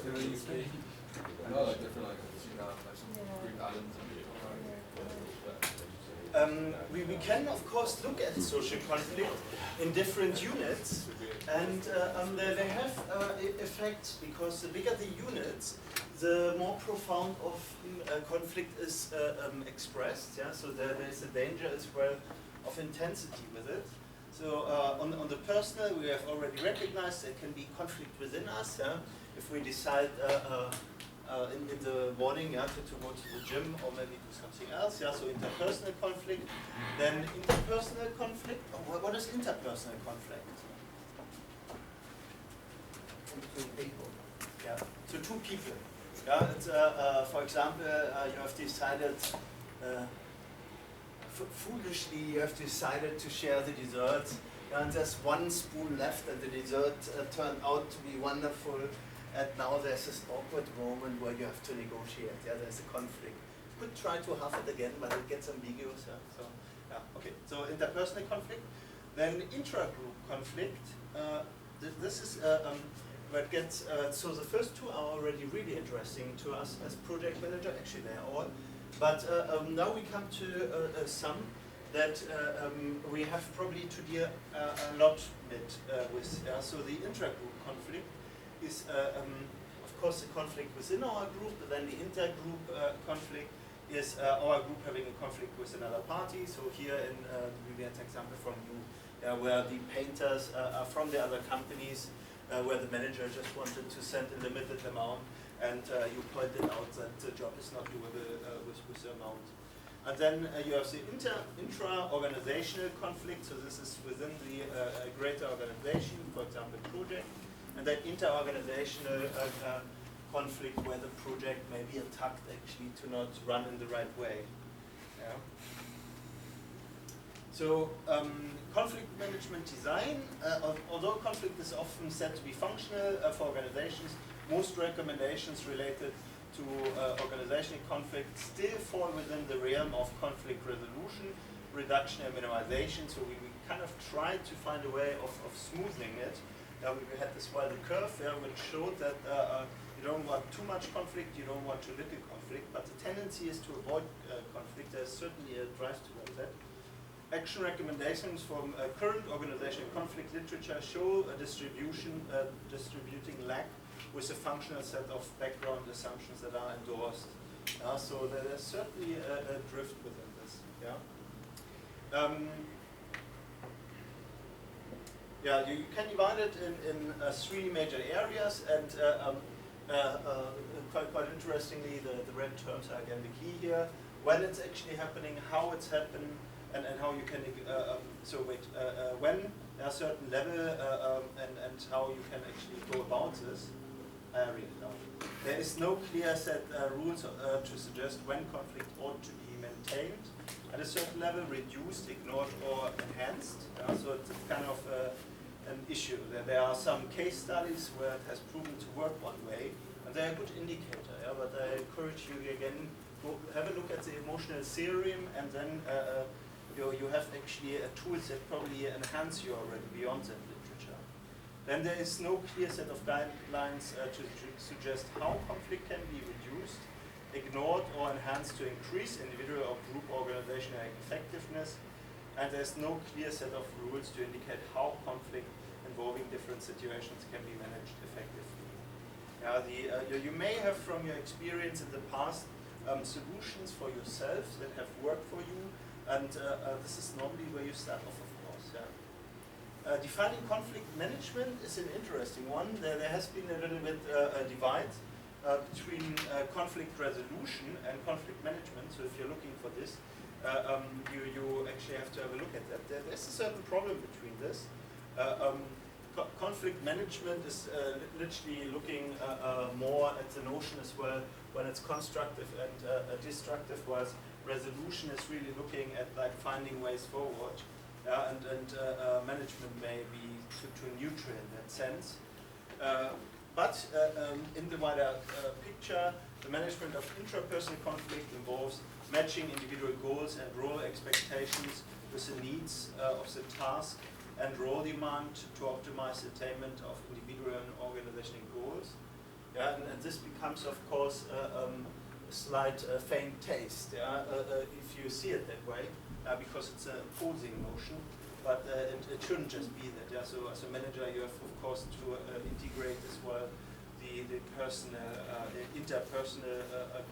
in the UK. No, like different, like you have like some Greek islands and we can of course look at social conflict in different units, and they have effects, because the bigger the units, the more profound of conflict is expressed. Yeah, so there is a danger as well of intensity with it. So on the personal, we have already recognized there can be conflict within us. Yeah? If we decide in the morning, yeah, to go to the gym or maybe do something else, yeah, so interpersonal conflict. Then interpersonal conflict, what is interpersonal conflict? Between people. Yeah, so two people. Yeah, it's, for example, you have decided, foolishly you have decided to share the dessert, and there's one spoon left and the dessert turned out to be wonderful. And now there's this awkward moment where you have to negotiate. Yeah, there's a conflict. You could try to half it again, but it gets ambiguous. Yeah. So, yeah, okay. So interpersonal conflict, then intra-group conflict. This is where it gets. So the first two are already really interesting to us as project manager. Actually, they are all. But now we come to some that we have probably to deal a lot with. So the intra-group conflict is, of course, the conflict within our group, but then the intergroup conflict is our group having a conflict with another party. So here in we had an example from you, where the painters are from the other companies, where the manager just wanted to send a limited amount, and you pointed out that the job is not doable with the amount. And then you have the intra-organizational conflict, so this is within the greater organization, for example, project. And then inter-organizational conflict where the project may be attacked actually to not run in the right way. Yeah. So conflict management design, although conflict is often said to be functional for organizations, most recommendations related to organizational conflict still fall within the realm of conflict resolution, reduction and minimization. So we kind of try to find a way of smoothing it. We had this wild curve which showed that you don't want too much conflict, you don't want too little conflict, but the tendency is to avoid conflict. There's certainly a drive towards that. Action recommendations from current organizational conflict literature show a distributing lack with a functional set of background assumptions that are endorsed. So there's certainly a drift within this. Yeah. Yeah, you can divide it in three major areas, and quite interestingly, the red terms are again the key here. When it's actually happening, how it's happened, and how you can, when at a certain level, and how you can actually go about this. I read it out. There is no clear set rules to suggest when conflict ought to be maintained at a certain level, reduced, ignored, or enhanced. So it's kind of an issue. There are some case studies where it has proven to work one way, and they're a good indicator. Yeah? But I encourage you again, go have a look at the emotional theorem, and then you have actually tools that probably enhance you already beyond that literature. Then there is no clear set of guidelines to suggest how conflict can be reduced, ignored, or enhanced to increase individual or group organizational effectiveness. And there's no clear set of rules to indicate how conflict involving different situations can be managed effectively. You may have, from your experience in the past, solutions for yourself that have worked for you, and this is normally where you start off, of course. Yeah. Defining conflict management is an interesting one. There has been a little bit a divide between conflict resolution and conflict management. So if you're looking for this, you actually have to have a look at that. There's a certain problem between this. Conflict management is literally looking more at the notion as well when it's constructive and destructive, whereas resolution is really looking at like finding ways forward. And management may be too neutral in that sense. But in the wider picture, the management of intrapersonal conflict involves matching individual goals and role expectations with the needs of the task and role demand to optimize attainment of individual and organizational goals. Yeah, and this becomes, of course, a slight faint taste. Yeah, if you see it that way, because it's a opposing motion. But it shouldn't just be that. Yeah? So as a manager, you have, of course, to integrate as well the personal, interpersonal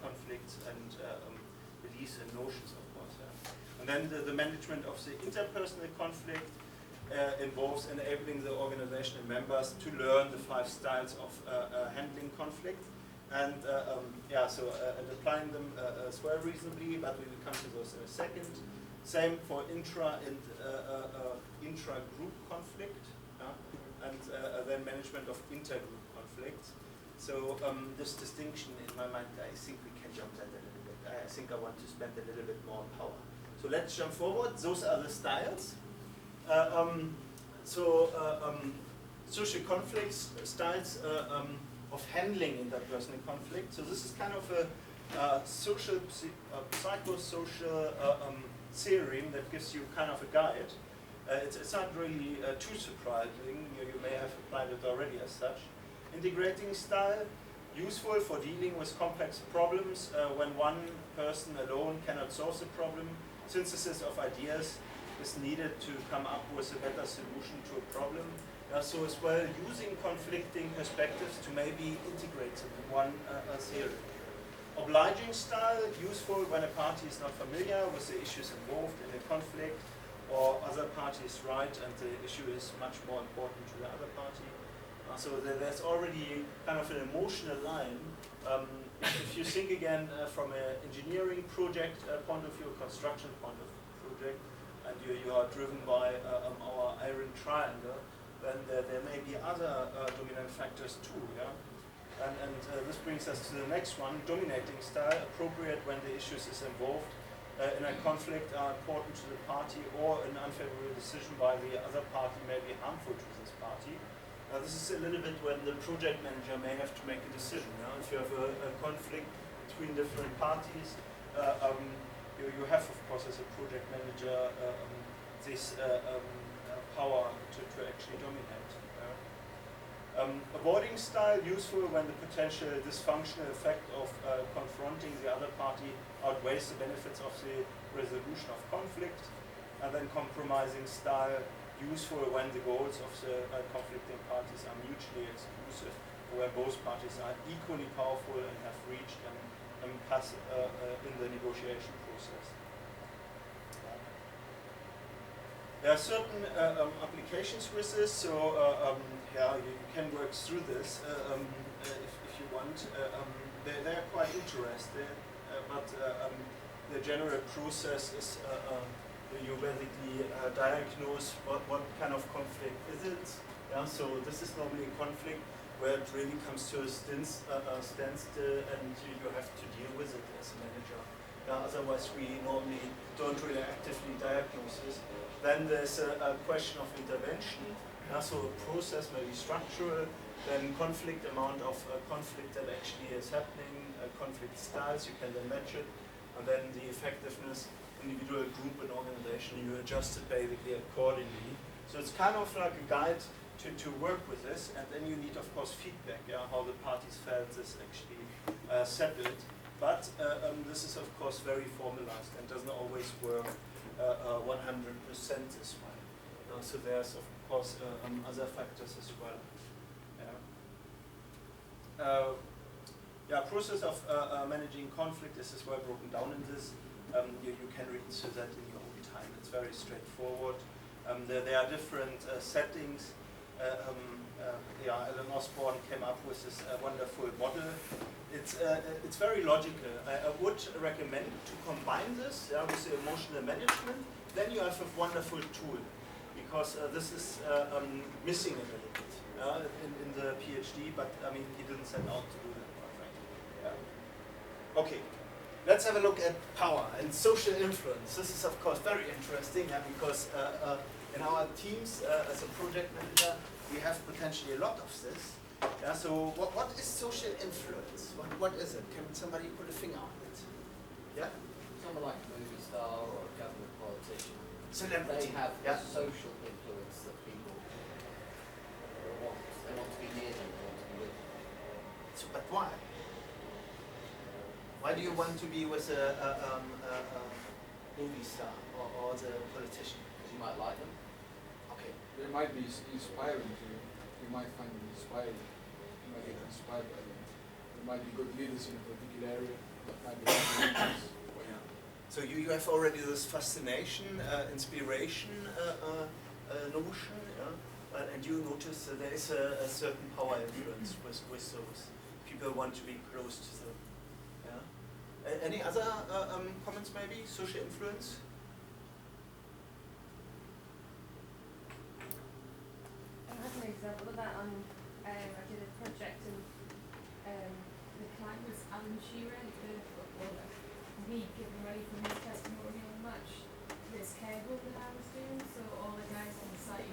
conflicts and beliefs and notions, of course. Yeah? And then the management of the interpersonal conflict involves enabling the organizational members to learn the 5 styles of handling conflict. And and applying them as well reasonably, but we will come to those in a second. Same for intra and intra-group conflict, and then management of intergroup conflict. So this distinction in my mind, I think we can jump that a little bit. I think I want to spend a little bit more power. So let's jump forward. Those are the styles. Social conflicts, styles of handling interpersonal conflict. So this is kind of a psychosocial theorem that gives you kind of a guide. It's not really too surprising. You may have applied it already as such. Integrating style, useful for dealing with complex problems when one person alone cannot solve the problem. Synthesis of ideas is needed to come up with a better solution to a problem. So as well, using conflicting perspectives to maybe integrate them in one theory. Obliging style, useful when a party is not familiar with the issues involved in a conflict, or other party is right and the issue is much more important to the other party. So there's already kind of an emotional line. If you think again from an engineering project point of view, construction point of project, and you are driven by our iron triangle, then there may be other dominant factors too. Yeah? And this brings us to the next one, dominating style, appropriate when the issues is involved in a conflict are important to the party, or an unfavorable decision by the other party may be harmful to this party. This is a little bit when the project manager may have to make a decision. If you have a conflict between different parties, you have, of course, as a project manager, this power to actually dominate. Avoiding style, useful when the potential dysfunctional effect of confronting the other party outweighs the benefits of the resolution of conflict. And then compromising style, useful when the goals of the conflicting parties are mutually exclusive, where both parties are equally powerful and have reached an impasse in the negotiation process. There are certain applications with this, so you can work through this if you want. They are quite interesting, but the general process is you basically diagnose what kind of conflict is it. Yeah, so this is normally a conflict where it really comes to a standstill and you have to deal with it as a manager. Otherwise we normally don't really actively diagnose this. Then there's a question of intervention. So a process may be structural, then conflict amount of conflict that actually is happening, conflict styles, you can then match it, and then the effectiveness, individual, group, and organization, you adjust it basically accordingly. So it's kind of like a guide to work with this, and then you need, of course, feedback, how the parties felt this actually settled. But this is, of course, very formalized and doesn't always work 100% this way. So there's, of course, other factors as well. Process of managing conflict is as well broken down in this. You can read through that in your own time. It's very straightforward. There are different settings. Alan Osborne came up with this wonderful model. It's very logical. I would recommend to combine this with the emotional management. Then you have a wonderful tool, because this is missing a little bit in the PhD. But I mean, he didn't set out to do that, quite frankly. Okay. Let's have a look at power and social influence. This is, of course, very interesting because in our teams, as a project manager, we have potentially a lot of this. So what is social influence? What is it? Can somebody put a finger on it? Yeah? Someone like a movie star or a government politician. Celebrity. They have social influence that people want. They want to be near them, they want to be with them. So, but why? Why do you want to be with a movie star or the politician? Because you might like them. Okay. They might be inspiring to you. You might find them inspiring. You might get inspired by them. They might be good leaders in a particular area. That might be good leaders. So you have already this fascination, inspiration notion, yeah? And you notice that there is a certain power influence with those. People want to be close to them. Yeah? Any other comments maybe? Social influence? I have an example of that on, I did a project and the client was Alan Shearer, the footballer. He'd given ready for his testimonial match this cable that I was doing, so all the guys on site,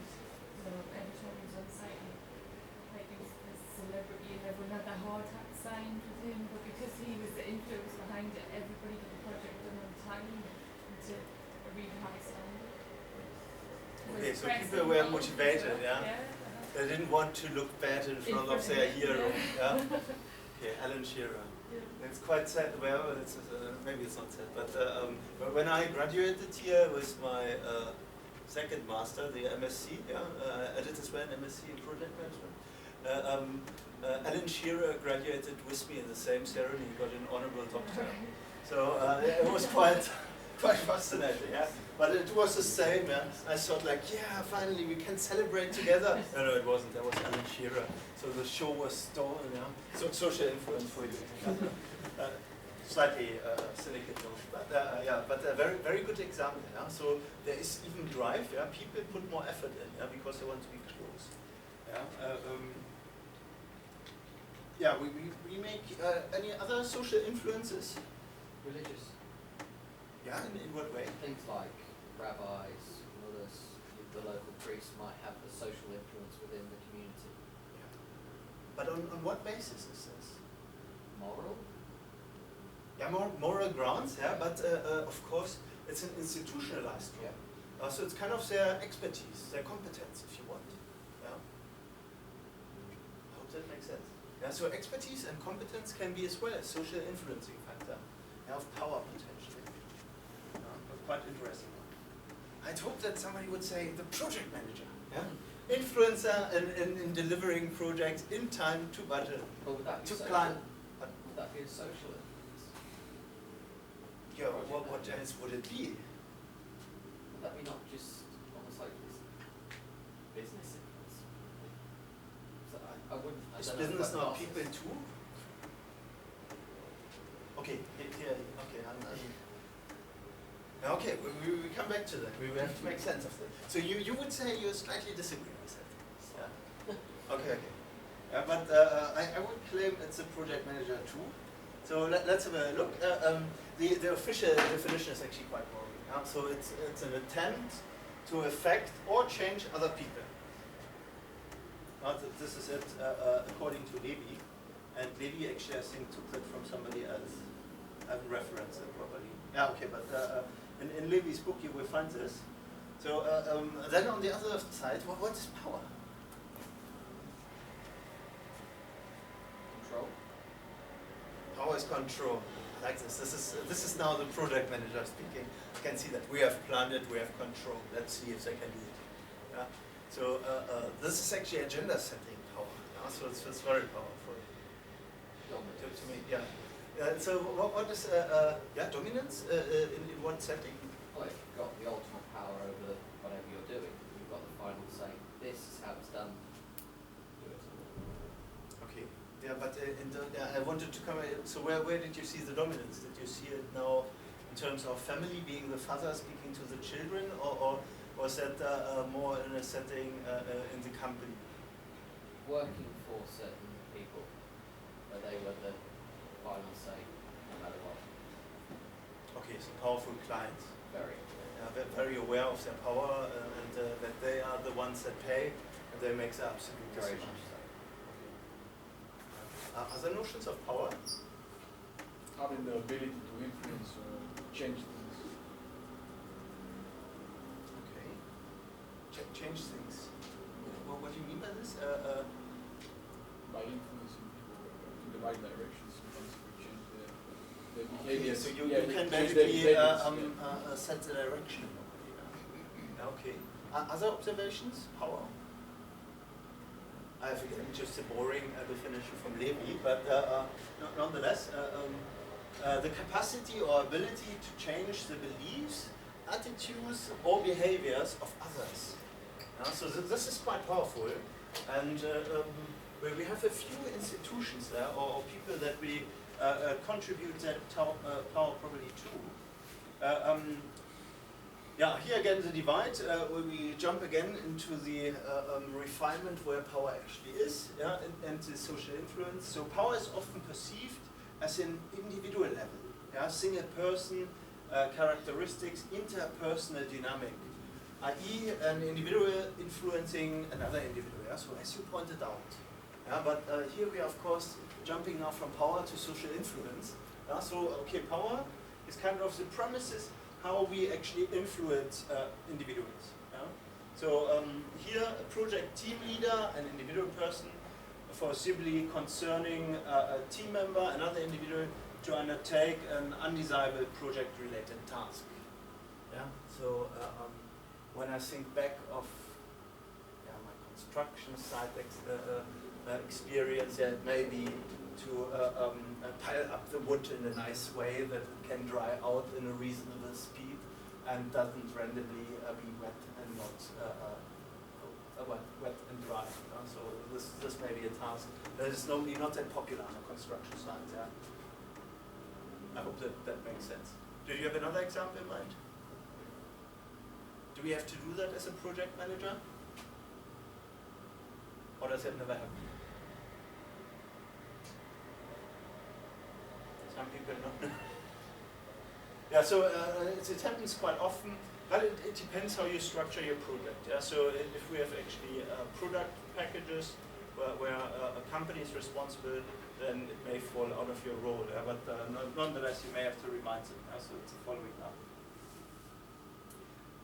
every time he was on site, like he was a celebrity and everyone had their hard hat signed with him, but because he was the influence behind it, everybody got the project done on time and to a really high standard. Okay, so people were motivated, yeah? They didn't want to look bad in front of their hero. Yeah? Okay, Alan Shearer. Yeah. It's quite sad, well, maybe it's not sad, but when I graduated here with my second master, the MSc, yeah, I did as well an MSc in project management. Alan Shearer graduated with me in the same ceremony, he got an honorable doctor. So it was quite fascinating, yeah. But it was the same, yeah. I thought like, yeah, finally we can celebrate together. No, it wasn't. That was Alan Shearer. So the show was stolen, yeah. So social influence for you. Slightly cynical notion, but yeah, but a very, very good example. Yeah. So there is even drive. Yeah, people put more effort in, yeah, because they want to be close. Yeah. Yeah. We make any other social influences? Religious. Yeah. In what way? Things like rabbis, others, the local priests might have a social influence within the community. Yeah. But on what basis is this? Moral? Yeah, moral grounds, yeah, but of course it's an institutionalized role. Yeah. So it's kind of their expertise, their competence, if you want. Yeah. I hope that makes sense. Yeah, so expertise and competence can be as well a social influencing factor, yeah, of power potentially. Yeah, but quite interesting. I'd hope that somebody would say the project manager, yeah? Influencer in delivering projects in time to budget, But would that be to social? client. Would that be a social influence? Yeah, what else would it be? Would that be not just almost like this business influence? So I wouldn't. I Is don't know if business that not passes. people too? Okay, here, okay, okay, we come back to that. We have to make sense of that. So you would say you slightly disagree with that. Yeah. Okay. Yeah, but I would claim it's a project manager too. So let's have a look. The official definition is actually quite boring. Yeah? So it's an attempt to affect or change other people. This is it according to Levy. And Levy actually, I think, took that from somebody else. I haven't referenced it properly. Yeah, okay, but in Levy's book you will find this. So then on the other side, what is power? Control. Power is control. I like this. This is now the project manager speaking. You can see that we have planned it, we have control. Let's see if they can do it. Yeah? So this is actually agenda setting power. Yeah? So it's very powerful. To me, yeah. So what is dominance in what setting? Well, if you've got the ultimate power over whatever you're doing, you've got the final say. This is how it's done. Do it. Okay. Yeah, but I wanted to come. So where did you see the dominance? Did you see it now in terms of family, being the father speaking to the children, or was that more in a setting in the company? Working for certain people, where they were the final say, no matter what. Okay, so powerful clients. Very. They're very aware of their power and that they are the ones that pay and they make the absolute Very decision. much so. Other notions of power? Having the ability to influence or change things. Okay. Change things. What do you mean by this? By influencing people to the right direction. Sometimes if we change the Okay, behavior. so you yeah, can change their basically behaviors, set the direction. Okay. Other observations? Power? I have again just a boring definition from Levi, but nonetheless, the capacity or ability to change the beliefs, attitudes, or behaviors of others. So this is quite powerful, and we have a few institutions there, or people that we contribute that power probably to. Yeah, here again the divide, where we jump again into the refinement where power actually is, yeah, and the social influence. So power is often perceived as an individual level, yeah, single person characteristics, interpersonal dynamic, i.e. an individual influencing another individual, yeah? So as you pointed out. Yeah, but here we are of course jumping now from power to social influence. Yeah? So okay, power is kind of the premises how we actually influence individuals. Yeah? So here a project team leader, an individual person, foreseeably concerning a team member, another individual, to undertake an undesirable project-related task. Yeah. So when I think back of my construction site experience, it may be to pile up the wood in a nice way that can dry out in a reasonable speed and doesn't randomly be wet and not wet and dry. So this may be a task that is normally not that popular on a construction site. Yeah. I hope that makes sense. Do you have another example in mind? Do we have to do that as a project manager? Or does that never happen? Some people know. Yeah, so it happens quite often, but it depends how you structure your project. Yeah, so if we have actually product packages where a company is responsible, then it may fall out of your role. Yeah, but nonetheless, you may have to remind them. Yeah, so it's a following up.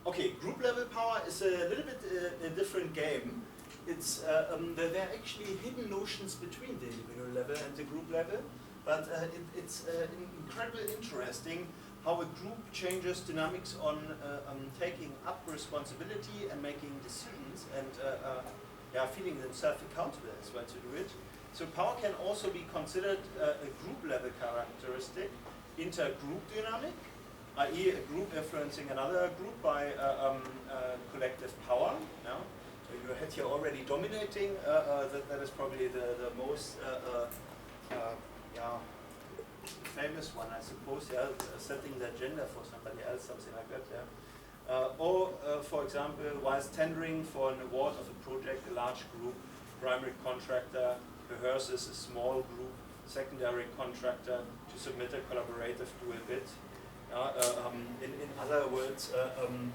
Okay, group level power is a little bit a different game. It's there are actually hidden notions between the individual level and the group level, but it's incredibly interesting how a group changes dynamics on taking up responsibility and making decisions and feeling themselves accountable as well to do it. So power can also be considered a group level characteristic, intergroup dynamic, i.e. a group influencing another group by collective power. Yeah? So you had here already dominating, that is probably the most famous one, I suppose, yeah, setting the agenda for somebody else, something like that. Yeah. For example, whilst tendering for an award of a project, a large group, primary contractor rehearses a small group, secondary contractor to submit a collaborative dual bid. In other words, in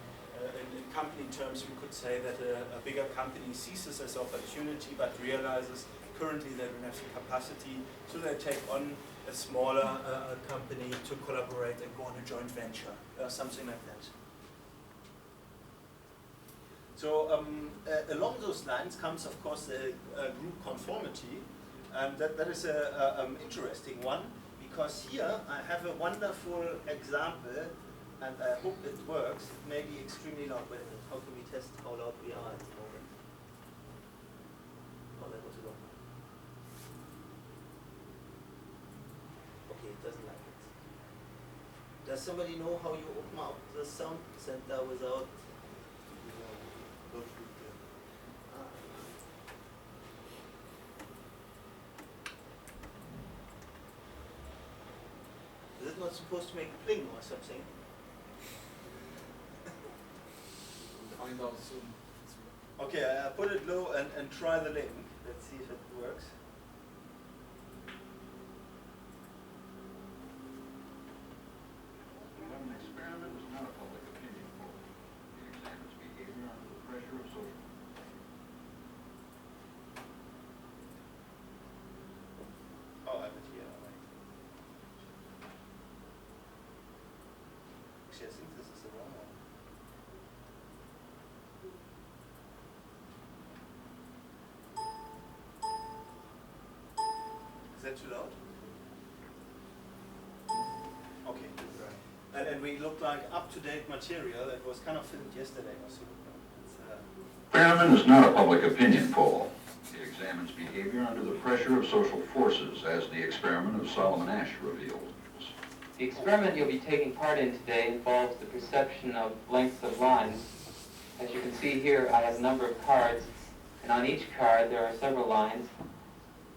company terms, we could say that a bigger company sees this as opportunity, but realizes currently they don't have the capacity, so they take on a smaller company to collaborate and go on a joint venture, something like that. So along those lines comes, of course, the group conformity, and that is an interesting one, because here I have a wonderful example, and I hope it works. It may be extremely loud. Wait a minute, how can we test how loud we are at the moment? Oh, that was a lot. Okay, it doesn't like it. Does somebody know how you open up the sound center without? Is it not supposed to make a pling or something? Find out soon. Okay, I put it low and try the link. Let's see if it works. An experiment is not a public opinion poll. It examines behavior under the pressure of social. Oh, I have it here. Right. Actually, I think this is the wrong one. that too loud? Okay. And we looked like up-to-date material. It was kind of filmed yesterday or so. Experiment is not a public opinion poll. It examines behavior under the pressure of social forces, as the experiment of Solomon Asch revealed. The experiment you'll be taking part in today involves the perception of lengths of lines. As you can see here, I have a number of cards, and on each card there are several lines.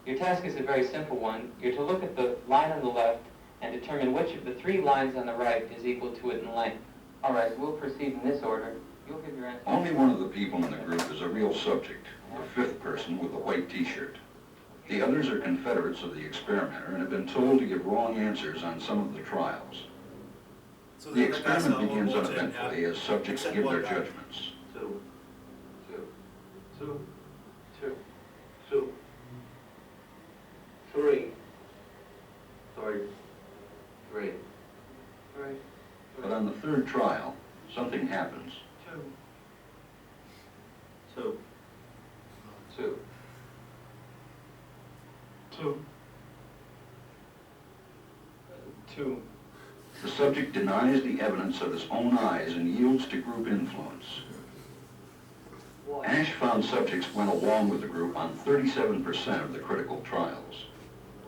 Your task is a very simple one. You're to look at the line on the left and determine which of the 3 lines on the right is equal to it in length. All right, we'll proceed in this order. You'll give your answer. Only one of the people in the group is a real subject, the 5th person with the white t-shirt. The others are confederates of the experimenter and have been told to give wrong answers on some of the trials. So The experiment begins uneventfully as subjects give their judgments. 2, 2, 2, 2, 2, 3. Sorry. 3. 3. But on the 3rd trial, something happens. 2. 2. 2. 2. The subject denies the evidence of his own eyes and yields to group influence. Asch found subjects went along with the group on 37% of the critical trials.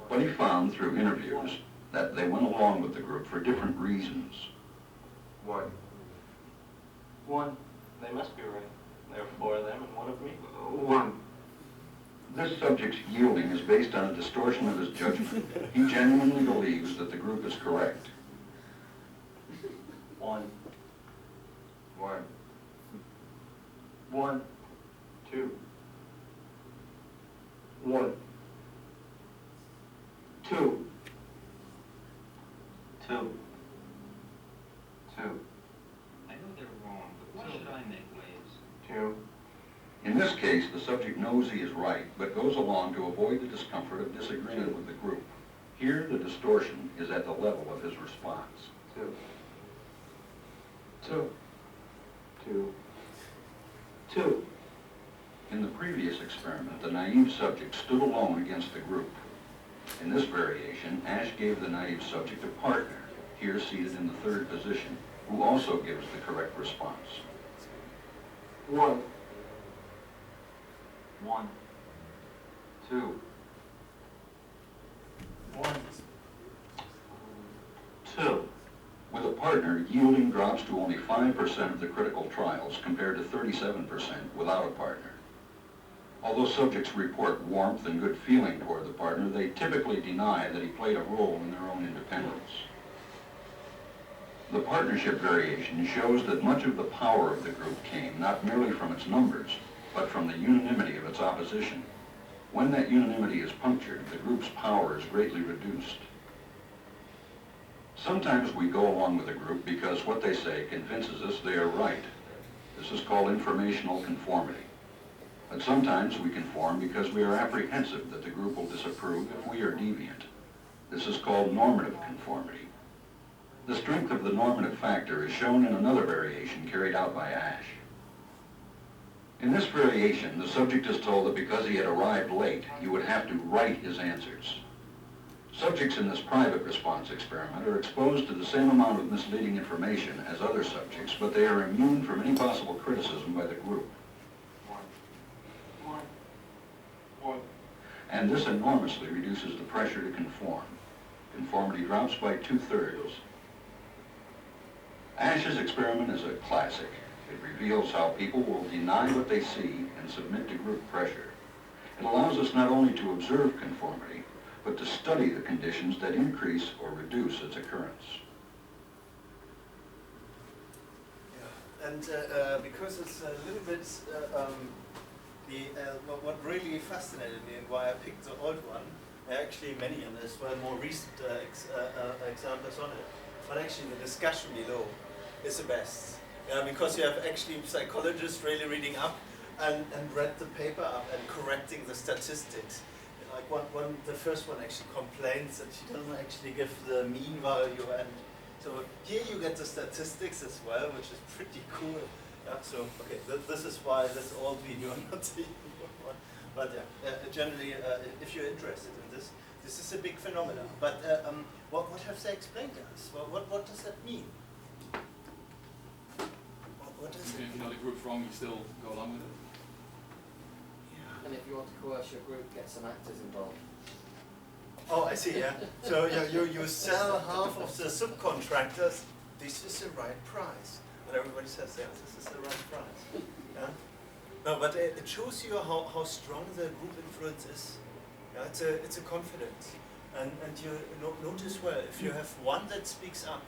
But he found through interviews that they went along with the group for different reasons. 1. 1. They must be right. There are 4 of them and 1 of me. 1. This subject's yielding is based on a distortion of his judgment. He genuinely believes that the group is correct. 1. 1. 1. 2. 1. 2. 2. 2. I know they're wrong, but why should I make waves? 2. In this case, the subject knows he is right, but goes along to avoid the discomfort of disagreement with the group. Here, the distortion is at the level of his response. 2. 2. 2. 2. In the previous experiment, the naive subject stood alone against the group. In this variation, Asch gave the naive subject a partner, here seated in the 3rd position, who also gives the correct response. 1. 1. 2. 1. 2. With a partner, yielding drops to only 5% of the critical trials compared to 37% without a partner. Although subjects report warmth and good feeling toward the partner, they typically deny that he played a role in their own independence. The partnership variation shows that much of the power of the group came not merely from its numbers, but from the unanimity of its opposition. When that unanimity is punctured, the group's power is greatly reduced. Sometimes we go along with a group because what they say convinces us they are right. This is called informational conformity. But sometimes we conform because we are apprehensive that the group will disapprove if we are deviant. This is called normative conformity. The strength of the normative factor is shown in another variation carried out by Asch. In this variation, the subject is told that because he had arrived late, he would have to write his answers. Subjects in this private response experiment are exposed to the same amount of misleading information as other subjects, but they are immune from any possible criticism by the group. 1. 1. And this enormously reduces the pressure to conform. Conformity drops by 2/3. Asch's experiment is a classic. It reveals how people will deny what they see and submit to group pressure. It allows us not only to observe conformity, but to study the conditions that increase or reduce its occurrence. Yeah. And because it's a little bit what really fascinated me and why I picked the old one, actually many of this were more recent examples on it, but actually the discussion below is the best. Because you have actually psychologists really reading up and read the paper up and correcting the statistics. Like the first one actually complains that she doesn't actually give the mean value, and so here you get the statistics as well, which is pretty cool. Yeah, so okay, this is why this all video, not the one. But yeah, generally, if you're interested in this, This is a big phenomenon. But what have they explained to us? What does that mean? What does it Even if you know the group's wrong, you still go along with it. Yeah. And if you want to coerce your group, get some actors involved. Oh, I see, yeah. So you sell half of the subcontractors, this is the right price. But everybody says, yeah, this is the right price. Yeah? No, but it shows you how strong the group influence is. Yeah, it's a confidence. And you notice well, if you have one that speaks up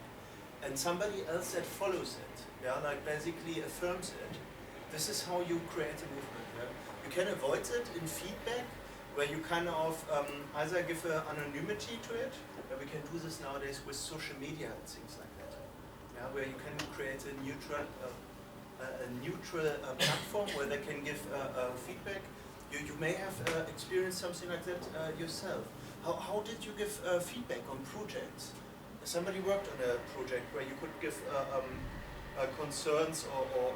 and somebody else that follows it, yeah, like basically affirms it, this is how you create a movement. Yeah? You can avoid it in feedback, where you kind of either give anonymity to it. We can do this nowadays with social media and things like that. Yeah, where you can create a neutral platform where they can give feedback. You may have experienced something like that yourself. How did you give feedback on projects? Somebody worked on a project where you could give concerns or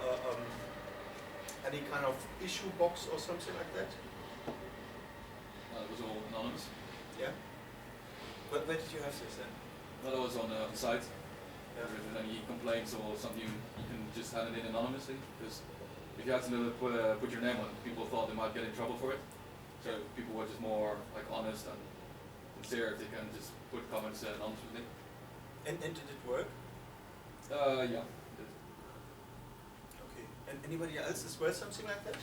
any kind of issue box or something like that? It was all anonymous. Yeah. Where did you have this then? Well, that was on the site. Yeah. If there's any complaints or something, you can just hand it in anonymously. Because if you had to put your name on it, people thought they might get in trouble for it. So people were just more like honest and sincere if they can just put comments anonymously. And did it work? Yeah. Okay. And anybody else as well something like that?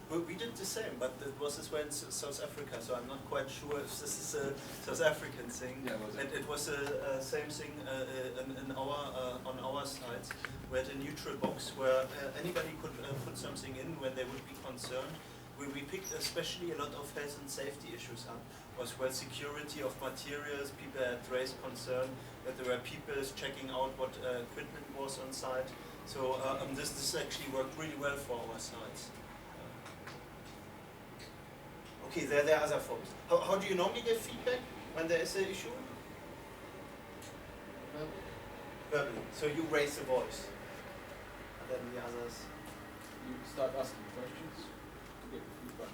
Well, we did the same, but it was as well in South Africa, so I'm not quite sure if this is a South African thing. Yeah, was it? And it was a same thing in on our sites. We had a neutral box where anybody could put something in when they would be concerned. We picked especially a lot of health and safety issues up. Was well security of materials, people had raised concern that there were people checking out what equipment was on site. So this actually worked really well for our sites. Okay, there are other forms. How do you normally give feedback when there is an issue? Verbally. So you raise the voice. And then the others. You start asking questions to get the feedback.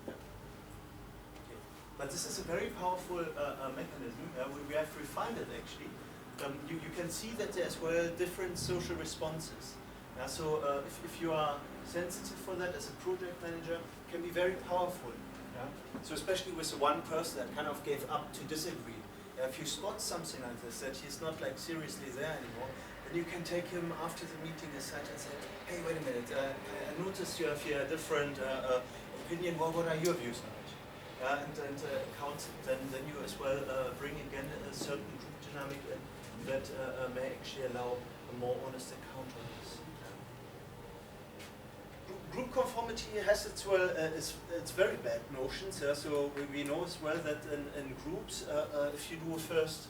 Okay. But this is a very powerful mechanism. We have refined it actually. You can see that there's well different social responses. So if you are sensitive for that as a project manager, it can be very powerful. Yeah? So especially with the one person that kind of gave up to disagree. If you spot something like this, that he's not like seriously there anymore, then you can take him after the meeting aside and say, hey, wait a minute, I noticed you have here a different opinion. What are your views on it? And then you as well bring again a certain group dynamic in that may actually allow a more honest account on this. Group conformity has its it's very bad notions. So we know as well that in groups, if you do a first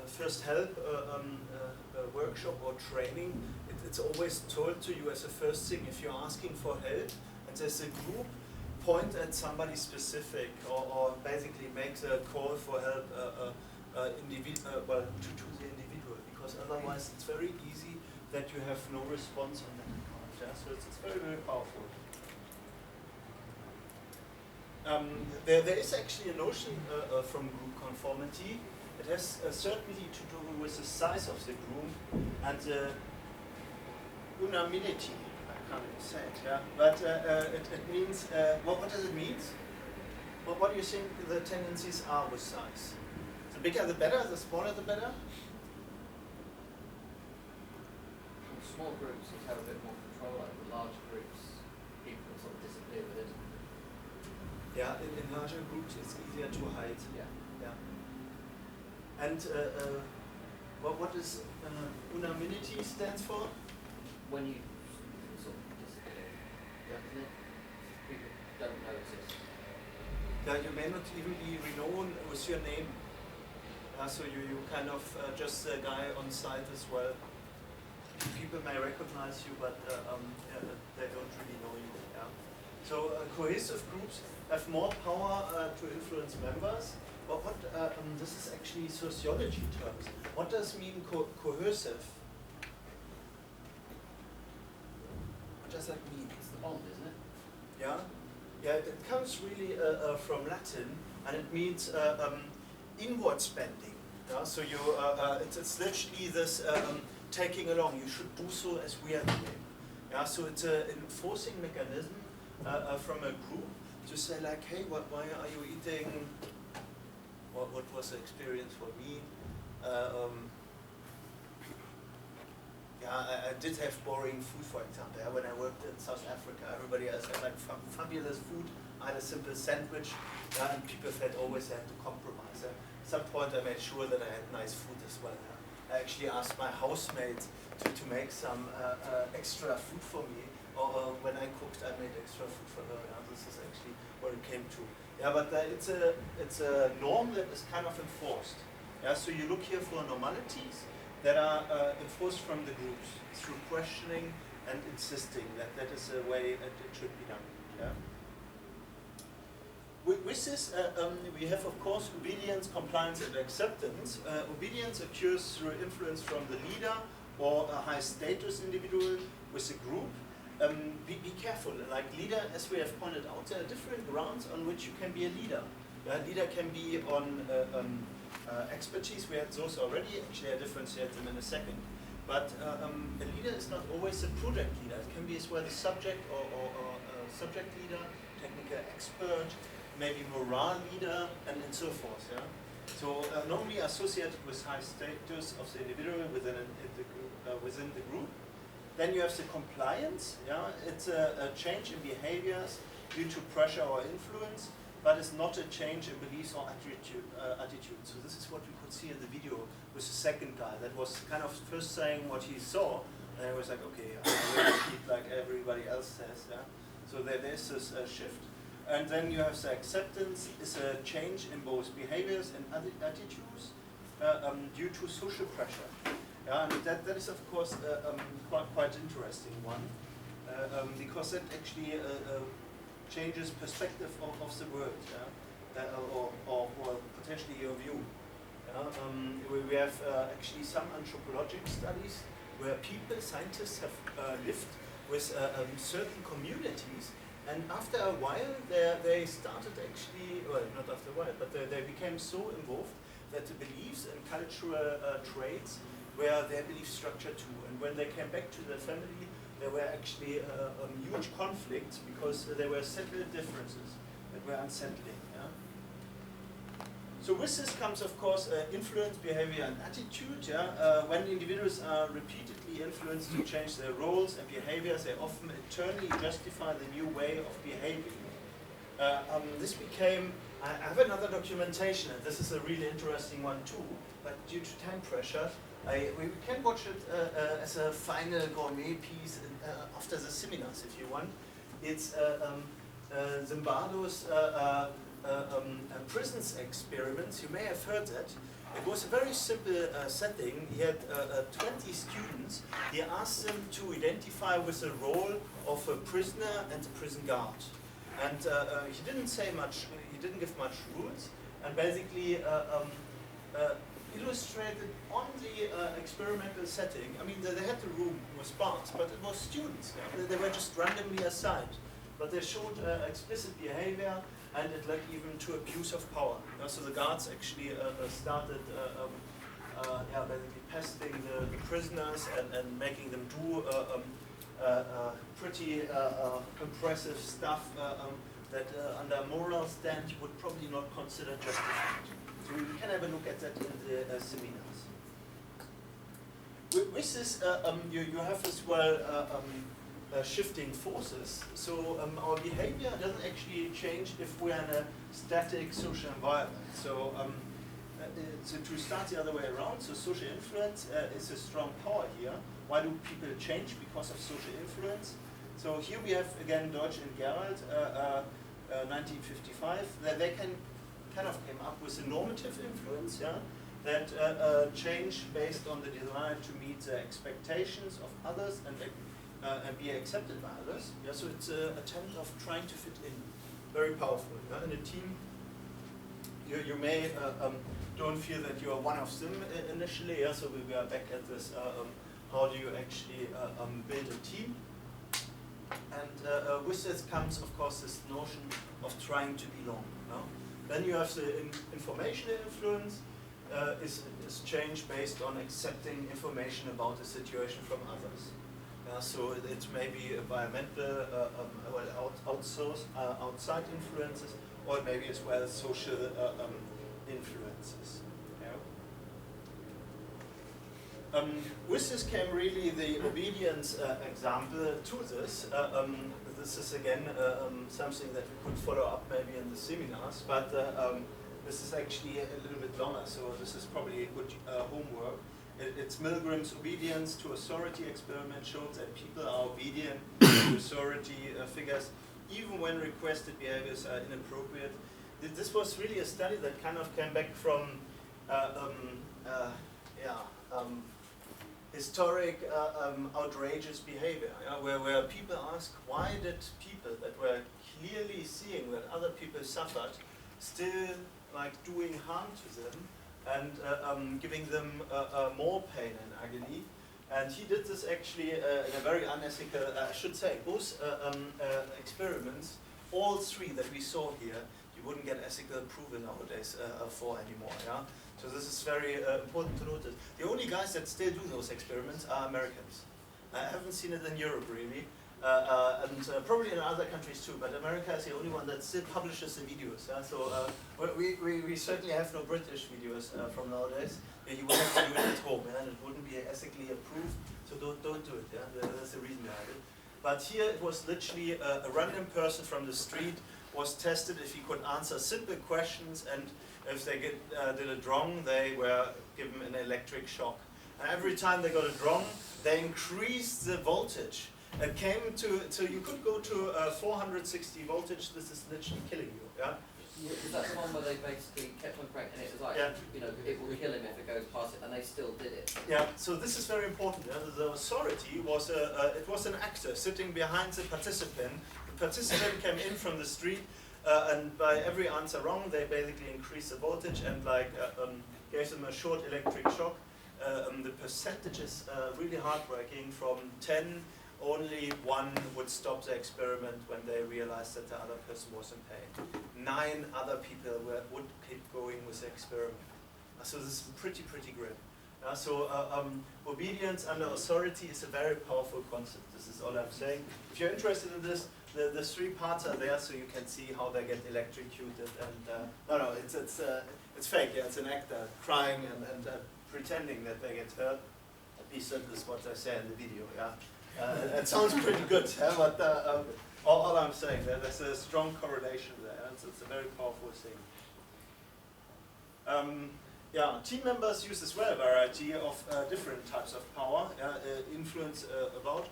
first help workshop or training, it's always told to you as a first thing if you're asking for help and there's a group, point at somebody specific or basically make the call for help to the individual, because otherwise it's very easy that you have no response on that account. Yeah? So it's very, very powerful. There is actually a notion from group conformity. It has certainly to do with the size of the group and unanimity. I can't even say it, yeah? But it means, what does it mean? What do you think the tendencies are with size? The bigger the better, the smaller the better? Small groups would have a bit more control over large groups. People can sort of disappear with it. Yeah, in larger groups it's easier to hide. Yeah. Yeah. And what does unanimity stands for? When you sort of disappear, Yeah. isn't it? People don't notice. Yeah, you may not even be renowned with your name. So you kind of just a guy on site as well. People may recognize you, but they don't really know you. Yeah. So cohesive groups have more power to influence members. But this is actually sociology terms. What does mean cohesive? What does that mean? It's the bond, isn't it? Yeah, Yeah, it comes really from Latin, and it means inward spending. Yeah? So you, it's literally this taking along. You should do so as we are doing. Yeah? So it's an enforcing mechanism from a group to say like, hey, why are you eating? What was the experience for me? I did have boring food, for example. When I worked in South Africa, everybody else had like fabulous food. I had a simple sandwich, and people felt always had to compromise. At some point, I made sure that I had nice food as well. I actually asked my housemates to make some extra food for me, or when I cooked, I made extra food for her. This is actually what it came to. Yeah, but it's a norm that is kind of enforced. Yeah, so you look here for normalities that are enforced from the groups through questioning and insisting that is the way it should be done. Yeah? With this, we have, of course, obedience, compliance, and acceptance. Obedience occurs through influence from the leader or a high-status individual with a group. Be careful. Like leader, as we have pointed out, there are different grounds on which you can be a leader. Leader can be on expertise. We had those already. Actually, I differentiate them in a second. But a leader is not always a project leader. It can be as well the subject or subject leader, technical expert, maybe morale leader, and so forth. Yeah? So normally associated with high status of the individual within the group. Then you have the compliance. Yeah? It's a change in behaviors due to pressure or influence, but it's not a change in beliefs or attitude. So this is what we could see in the video with the second guy that was kind of first saying what he saw, and I was like, okay, I will repeat like everybody else says. Yeah? So there's this shift. And then you have the acceptance is a change in both behaviors and attitudes due to social pressure. Yeah, and that is of course quite interesting one because that actually changes perspective of the world, yeah? or potentially your view. We have actually some anthropological studies where scientists have lived with certain communities, and after a while they started actually, well, not after a while, but they became so involved that the beliefs and cultural traits were their belief structure too. And when they came back to their family, there were actually huge conflicts because there were several differences that were unsettling. Yeah? So with this comes, of course, influence, behavior, and attitude. Yeah? When individuals are repeatedly influenced to change their roles and behaviors, they often internally justify the new way of behaving. This became, I have another documentation, and this is a really interesting one too, but due to time pressure, we can watch it as a final gourmet piece after the seminars if you want. It's Zimbardo's prisons experiments. You may have heard that. It was a very simple setting. He had 20 students. He asked them to identify with the role of a prisoner and a prison guard. And he didn't say much, he didn't give much rules, and basically illustrated on the experimental setting. I mean, they had the room with bars, but it was students. Yeah? They were just randomly assigned. But they showed explicit behavior, and it led even to abuse of power. So the guards actually started basically pesting the prisoners and making them do pretty impressive stuff that under a moral stand you would probably not consider justified. So we can have a look at that in the seminars. With this, you have as well shifting forces. So our behavior doesn't actually change if we're in a static social environment. So, to start the other way around, so social influence is a strong power here. Why do people change? Because of social influence. So here we have again Deutsch and Gerald, 1955. They kind of came up with a normative influence, yeah, that change based on the desire to meet the expectations of others and be accepted by others. Yeah, so it's an attempt of trying to fit in. Very powerful. Yeah? In a team, you may don't feel that you are one of them initially. Yeah? So we are back at this. How do you actually build a team? And with this comes, of course, this notion of trying to belong. No? Then you have the informational influence is changed based on accepting information about the situation from others. So it may be environmental, outside influences, or maybe as well social influences. With this came really the obedience example to this. This is again something that we could follow up maybe in the seminars, but this is actually a little bit longer, so this is probably a good homework. It's Milgram's obedience to authority experiment showed that people are obedient to authority figures even when requested behaviors are inappropriate. This was really a study that kind of came back from historic outrageous behavior, where people ask, why did people that were clearly seeing that other people suffered still like doing harm to them and giving them more pain and agony? And he did this actually in a very unethical, I should say, both experiments, all three that we saw here, you wouldn't get ethical approval nowadays for anymore. Yeah? So this is very important to notice. The only guys that still do those experiments are Americans. I haven't seen it in Europe really, and probably in other countries too, but America is the only one that still publishes the videos. Yeah? So we certainly have no British videos from nowadays. You would have to do it at home, and it wouldn't be ethically approved, so don't do it. Yeah? That's the reason behind it. But here it was literally a random person from the street was tested if he could answer simple questions, and if they did it wrong, they were given an electric shock. And every time they got it wrong, they increased the voltage. It came to you could go to 460 voltage. This is literally killing you. Yeah. Is that the one where they basically kept on correcting it? It was like, yeah. You know, it will kill him if it goes past it, and they still did it. Yeah, so this is very important. Yeah? The authority was it was an actor sitting behind the participant. The participant came in from the street, and by every answer wrong, they basically increased the voltage and like gave them a short electric shock. The percentage is really heartbreaking. From 10, only 1 would stop the experiment when they realized that the other person was in pain. 9 other people would keep going with the experiment. So this is pretty grim. So obedience under authority is a very powerful concept. This is all I'm saying. If you're interested in this, the 3 parts are there, so you can see how they get electrocuted. And no, it's fake. Yeah, it's an actor crying and pretending that they get hurt. At least that is what they say in the video. Yeah. It sounds pretty good, yeah, but all I'm saying, there's a strong correlation there. It's a very powerful thing. Yeah, team members use as well a variety of different types of power, influence upon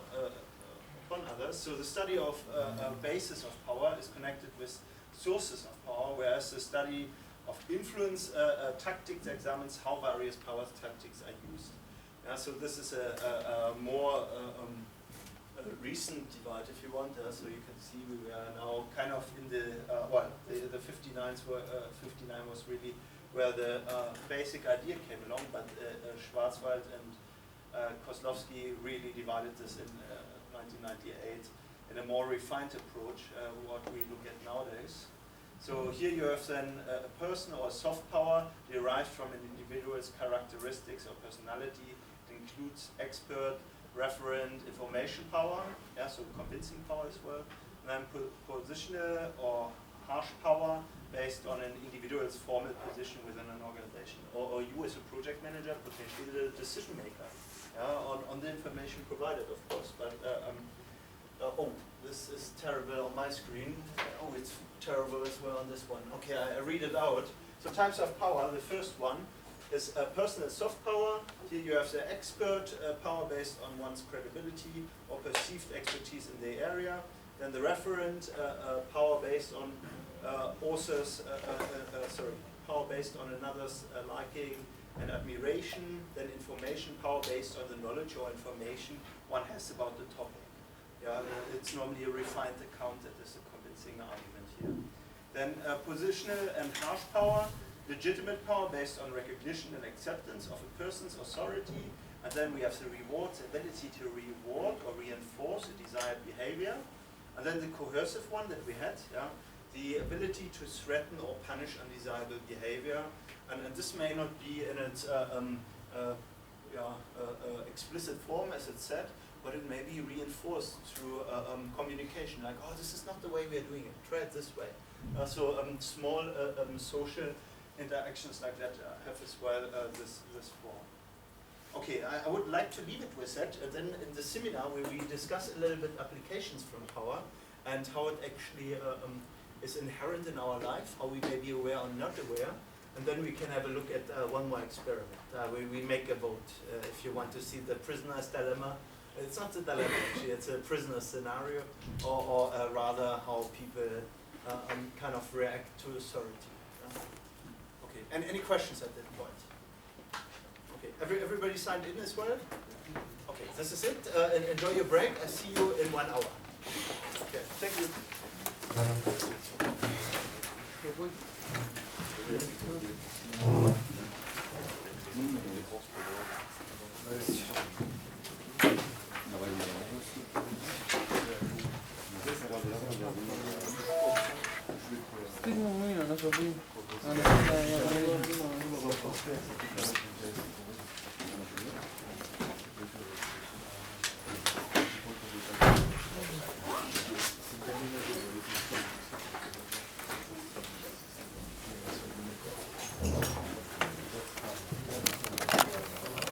others. So the study of basis of power is connected with sources of power, whereas the study of influence tactics examines how various power tactics are used. Yeah, so this is a more recent divide, if you want. So you can see we are now kind of in the the 59s were 59 was really where the basic idea came along, but Schwarzwald and Kozlowski really divided this in 1998 in a more refined approach, what we look at nowadays. So here you have then a person or a soft power derived from an individual's characteristics or personality. It includes expert, referent, information power, yeah, so convincing power as well. And then positional or harsh power based on an individual's formal position within an organization. Or you as a project manager, potentially the decision maker, yeah, on the information provided, of course. But oh, this is terrible on my screen. Oh, it's terrible as well on this one. Okay, I read it out. So types of power, the first one is personal soft power. Here you have the expert power based on one's credibility or perceived expertise in the area. Then the referent power based on power based on another's liking and admiration. Then information power based on the knowledge or information one has about the topic. Yeah, it's normally a refined account that is a convincing argument here. Then positional and harsh power. Legitimate power based on recognition and acceptance of a person's authority. And then we have the reward, the ability to reward or reinforce a desired behavior. And And then the coercive one that we had, yeah, the ability to threaten or punish undesirable behavior, and this may not be in its explicit form as it said, but it may be reinforced through communication, like, oh, this is not the way we are doing it, try it this way. So small social interactions like that have as well this form. Okay, I would like to leave it with that. Then in the seminar where we discuss a little bit applications from power and how it actually is inherent in our life, how we may be aware or not aware. And then we can have a look at one more experiment where we make a vote. If you want to see the prisoner's dilemma, it's not a dilemma actually, it's a prisoner scenario, or rather how people kind of react to authority. Okay, and any questions at that point? Okay, everybody signed in as well? Okay, this is it. Enjoy your break. I see you in 1 hour. Okay, thank you. Stick